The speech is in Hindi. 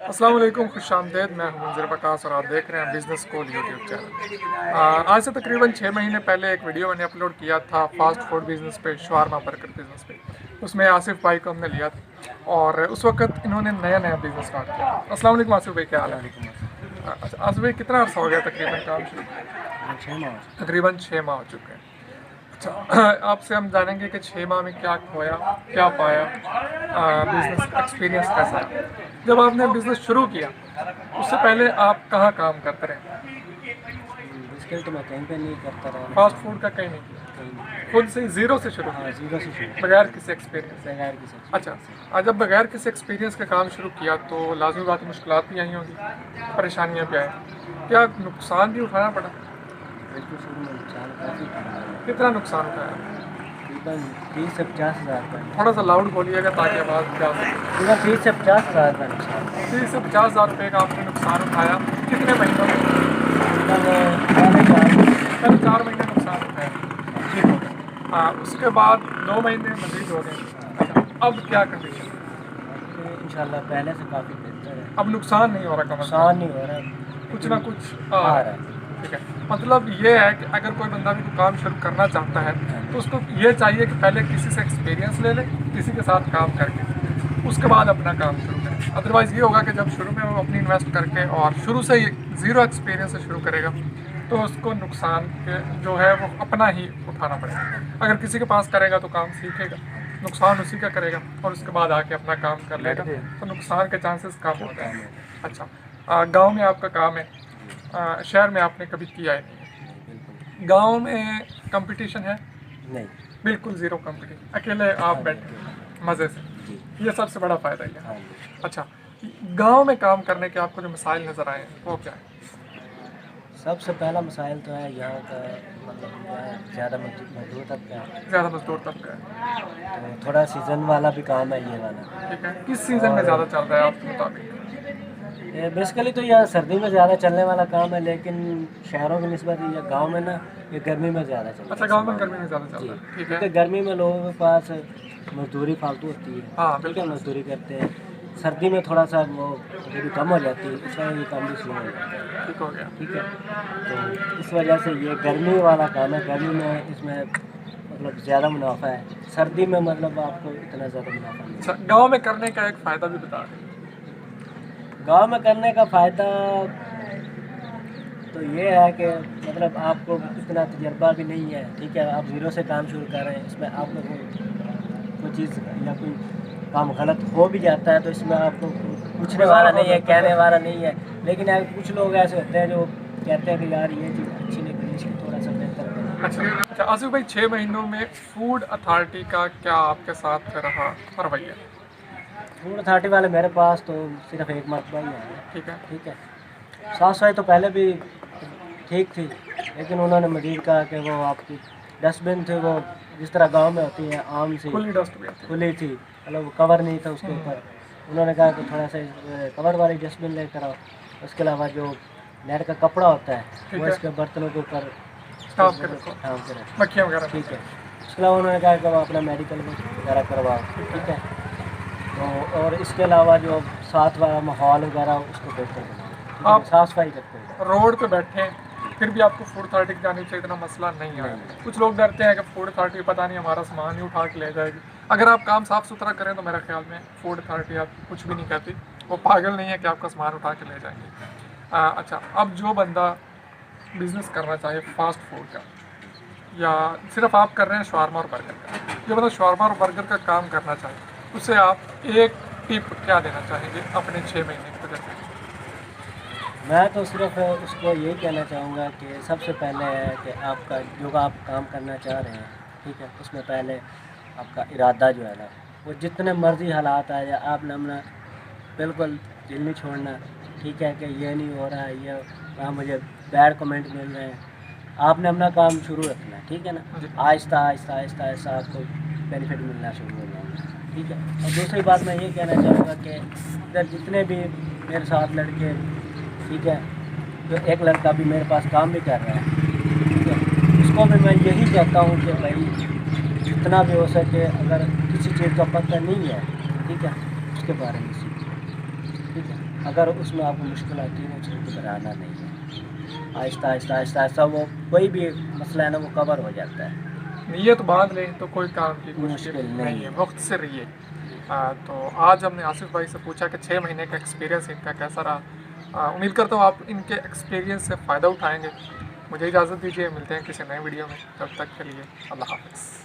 अस्सलाम वालेकुम, खुशामदीद। मैं हूं मुंज़िर बकास और आप देख रहे हैं बिज़नेस स्कूल यूट्यूब चैनल। आज से तकरीबन 6 महीने पहले एक वीडियो मैंने अपलोड किया था फ़ास्ट फूड बिज़नेस पे, शवारमा बर्गर बिज़नेस पे। उसमें आसिफ भाई को हमने लिया था और उस वक्त इन्होंने नया बिज़नेस स्टार्ट किया था। अस्सलाम वालेकुम आसिफ भाई, क्या हाल है? वालेकुम अस्सलाम। अच्छा आसिफ भाई, कितना अर्सा हो गया तकरीबन काम शुरू? तकरीबन 6 माह हो चुके तकरीबन 6 माह हो चुके हैं। अच्छा, आपसे हम जानेंगे कि 6 माह में क्या खोया, क्या पाया, बिज़नेस एक्सपीरियंस कैसा है। जब आपने बिज़नेस शुरू किया, उससे पहले आप कहाँ काम करते रहे? हैं। बेसिकली तो मैं कहीं पे नहीं करता रहा, फास्ट मतलब फूड का कहीं नहीं किया, कहीं नहीं। खुद से ज़ीरो से शुरू हाँ, किया, ज़ीरो से शुरू बगैर किसी एक्सपीरियंस से। बगैर किसी अच्छा, एक्सपीरियंस से। जब बगैर किसी एक्सपीरियंस का काम शुरू किया तो लाज़मी बात है, मुश्किलात भी आई होंगी, परेशानियाँ भी आई, क्या नुकसान भी उठाना पड़ा? बिल्कुल शुरू में नुकसान काफ़ी था। कितना नुकसान उठाया? तकरीबन 30 से 50 हज़ार का थोड़ा नुकसान। सा लाउड बोलिएगा ताकि आवाज़ जा सके। तकरीबन 30 से 50 हज़ार का नुकसान। 30 से 50 हज़ार रुपये का आपने नुकसान उठाया, कितने महीनों में? तकरीबन पहले 4 महीने। पहले 4 महीने नुकसान उठाया, हाँ ठीक हो गया। हाँ, उसके बाद 2 महीने मज़ीद हो गए। हाँ। अच्छा, अब क्या कंडीशन है? अब इंशाल्लाह पहले से काफ़ी बेहतर है। अब नुकसान नहीं हो रहा का नुकसान मतलब? नहीं हो रहा, कुछ ना लेकिन कुछ आ आ रहा रहा है। है। ठीक है, मतलब ये है कि अगर कोई बंदा भी कोई काम शुरू करना चाहता है हाँ तो जी। उसको ये चाहिए कि पहले किसी से एक्सपीरियंस ले ले, किसी के साथ काम करके उसके बाद अपना काम शुरू करें। अदरवाइज़ ये होगा कि जब शुरू में वो अपनी इन्वेस्ट करके और शुरू से ही ज़ीरो एक्सपीरियंस से शुरू करेगा तो उसको नुकसान के जो है वो अपना ही उठाना पड़ेगा। अगर किसी के पास करेगा तो काम सीखेगा, नुकसान उसी का करेगा और उसके बाद आके अपना काम कर लेगा, तो नुकसान के चांसेस कम हो काम जाएंगे। हो गया। अच्छा, गांव में आपका काम है, जी। शहर में आपने कभी किया ही नहीं नहीं, बिल्कुल नहीं। है। गांव में कंपटीशन है? नहीं। बिल्कुल ज़ीरो कंपटीशन, अकेले आप हाँ जी, अकेला। बैठे मज़े से, जी। ये सबसे बड़ा फ़ायदा ही है। हाँ जी। अच्छा, गांव में काम करने के आपको जो मसाइल नज़र आए हैं वो क्या है? सबसे पहला मसाइल तो है यहाँ का, मतलब जो है ज़्यादा मजदूर तबका है। ज़्यादा मजदूर तबका है, तो थोड़ा सीज़न वाला भी काम है ये वाला। ठीक है। किस सीज़न में और ज़्यादा चल रहा है आपके मुताबिक? ये बेसिकली तो यह सर्दी में ज़्यादा चलने वाला काम है, लेकिन शहरों की निस्बत ये गांव में ना, ये गर्मी में ज़्यादा चलता अच्छा, है गांव में सामान। गर्मी में ज़्यादा चल जी, रहा है, ठीक क्योंकि है। गर्मी में लोगों के पास मजदूरी फालतू होती है। हाँ ठीक है, बिल्कुल, मजदूरी करते हैं। सर्दी में थोड़ा सा वो मजदूरी कम हो जाती है, इस वजह ये काम भी स्लो हो जाता है। ठीक हो गया। ठीक है, तो इस वजह से ये गर्मी वाला काम है। गर्मी में इसमें मतलब ज़्यादा मुनाफा है, सर्दी में मतलब आपको इतना ज़्यादा मुनाफा नहीं अच्छा, है। गांव में करने का एक फ़ायदा भी बता दें। गांव में करने का फ़ायदा तो ये है कि मतलब आपको इतना तजर्बा भी नहीं है। ठीक है, आप ज़ीरो से काम शुरू कर रहे हैं, इसमें आपको कोई चीज़ या कोई काम गलत हो भी जाता है तो इसमें आपको पूछने वाला नहीं है, कहने वाला नहीं है। लेकिन कुछ लोग ऐसे होते हैं जो कहते हैं कि यार ये चीज़ अच्छी नहीं बनी, इसकी थोड़ा सा बेहतर करें। अच्छा, आसिफ भाई, 6 महीनों में फूड अथॉरिटी का क्या आपके साथ रहा रवैया? फूड अथॉरिटी वाले मेरे पास तो सिर्फ एक मरतबा ही आए। ठीक है। ठीक है, साफ़ सफाई तो पहले भी ठीक थी, लेकिन उन्होंने मज़ीद कहा कि वो आपकी डस्टबिन थी, वो जिस तरह गांव में होती है आम सी खुली डस्टबिन थी। खुली थी, मतलब वो कवर नहीं था उसके ऊपर। उन्होंने कहा कि थोड़ा सा कवर वाली डस्टबिन लेकर आओ। उसके अलावा जो नेट का कपड़ा होता है ठीक वो है। इसके बर्तनों के ऊपर स्टाफ के रखो, हाँ के रखें। मक्खियाँ वगैरह। ठीक है, उसके अलावा उन्होंने कहा कि वो अपना मेडिकल वगैरह करवाओ। ठीक है, तो और इसके अलावा जो साथ वाला माहौल वगैरह उसको बेहतर बनाओ। ठीक है, आप साफ़ सफाई करते हैं। रोड पे बैठे हैं फिर भी आपको फूड अथॉरिटी की जानिब से इतना मसला नहीं आया? नहीं। कुछ लोग डरते हैं कि फूड अथॉरिटी पता नहीं हमारा सामान ही उठा के ले जाएगी। अगर आप काम साफ़ सुथरा करें तो मेरे ख्याल में फूड अथॉरिटी आप कुछ भी नहीं कहती, वो पागल नहीं है कि आपका सामान उठा के ले जाएंगे। अच्छा, अब जो बंदा बिज़नेस करना चाहे फास्ट फूड का, या सिर्फ आप कर रहे हैं शवारमा और बर्गर का, जो बंदा शवारमा और बर्गर का काम करना चाहे उसे आप एक टिप क्या देना चाहेंगे अपने 6 महीने के तजर्बे? मैं तो सिर्फ उसको यही कहना चाहूँगा कि सबसे पहले है कि आपका जो आप काम करना चाह रहे हैं, ठीक है, उसमें पहले आपका इरादा जो है ना, वो जितने मर्ज़ी हालात आ जाए आपने अपना बिल्कुल दिल नहीं छोड़ना। ठीक है, कि ये नहीं हो रहा है, ये मुझे बैड कमेंट मिल रहे हैं, आपने अपना काम शुरू रखना है। ठीक है ना, जी। आहिस्ता आहिस्ता आहिस्ता आहिस्ता आपको बेनिफिट मिलना शुरू हो जाएगा। ठीक है, और दूसरी बात मैं ये कहना चाहूँगा कि इधर जितने भी मेरे साथ लड़के, ठीक है, जो एक लड़का भी मेरे पास काम भी कर रहा है, ठीक है, उसको भी मैं यही कहता हूँ कि भाई जितना भी हो सके, अगर किसी चीज़ का पता नहीं है, ठीक है, उसके बारे में सीखो। ठीक है, अगर उसमें आपको मुश्किल आती है ना, उसको घबराना नहीं है। आहिस्ता आहिस्ता आहिस्ता आहिस्ता वो कोई भी मसला है ना, वो कवर हो जाता है। नीयत बांध लें तो कोई काम की मुश्किल मुश्किल नहीं नहीं है, है। वक्त से रहिए। तो आज हमने आसिफ भाई से पूछा कि 6 महीने का एक्सपीरियंस इनका कैसा रहा। उम्मीद करता हूँ आप इनके एक्सपीरियंस से फ़ायदा उठाएंगे। मुझे इजाज़त दीजिए, मिलते हैं किसी नए वीडियो में, तब तक के लिए अल्लाह हाफ़िज़।